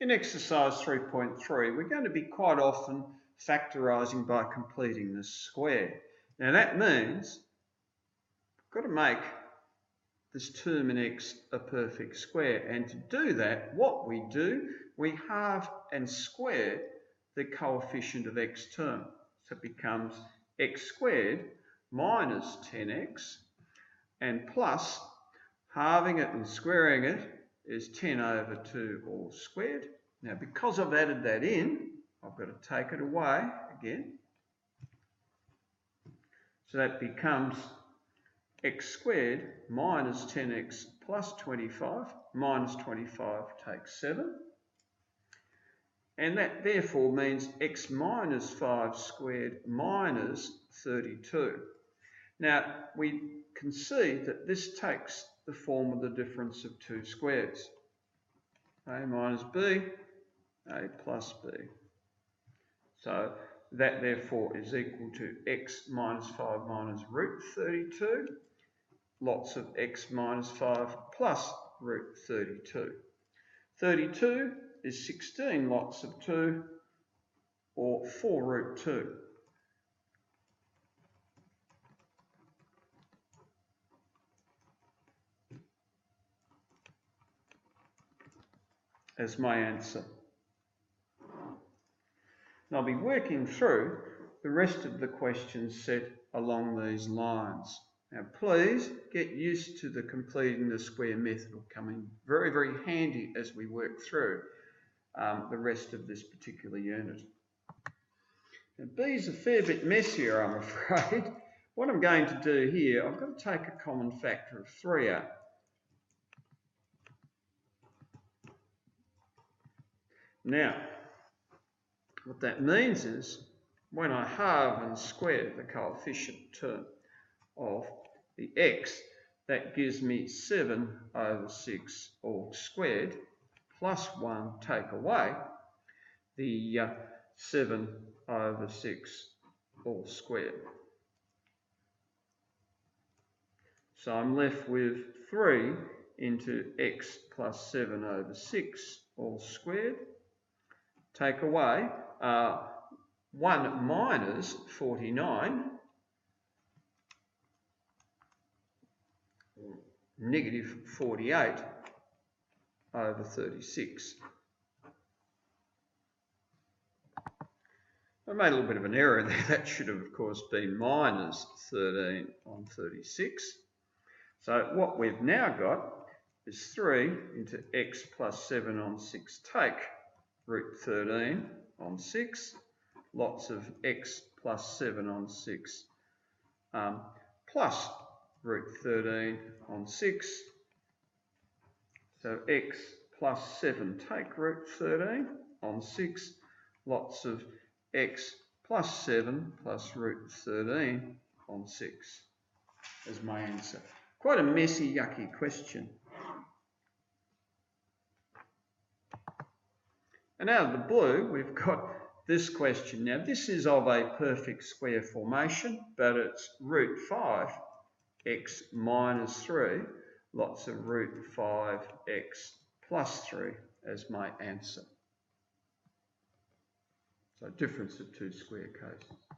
In exercise 3.3, we're going to be quite often factorising by completing the square. Now that means we've got to make this term in x a perfect square, and to do that, what we do, we halve and square the coefficient of x term. So it becomes x squared minus 10x, and plus halving it and squaring it is 10 over 2 all squared. Now, because I've added that in, I've got to take it away again. So that becomes x squared minus 10x plus 25. Minus 25 takes 7. And that therefore means x minus 5 squared minus 32. Now, we can see that this takes the form of the difference of two squares. A minus b, a plus b. So that therefore is equal to x minus 5 minus root 32, lots of x minus 5 plus root 32. 32 is 16 lots of 2, or 4 root 2. As my answer. And I'll be working through the rest of the questions set along these lines. Now please get used to the completing the square method. Will come in very, very handy as we work through the rest of this particular unit. Now B's a fair bit messier, I'm afraid. What I'm going to do here, I've got to take a common factor of 3 out. Now, what that means is when I halve and square the coefficient term of the x, that gives me 7 over 6 all squared, plus 1 take away the 7 over 6 all squared. So I'm left with 3 into x plus 7 over 6 all squared. Take away 1 minus 49, negative 48 over 36. I made a little bit of an error there. That should have, of course, been minus 13 on 36. So what we've now got is 3 into x plus 7 on 6 take root 13 on 6, lots of x plus 7 on 6 plus root 13 on 6. So x plus 7 take root 13 on 6, lots of x plus 7 plus root 13 on 6 as my answer. Quite a messy, yucky question. And out of the blue, we've got this question. Now, this is of a perfect square formation, but it's root 5 x minus 3, lots of root 5x plus 3 as my answer. So difference of two square cases.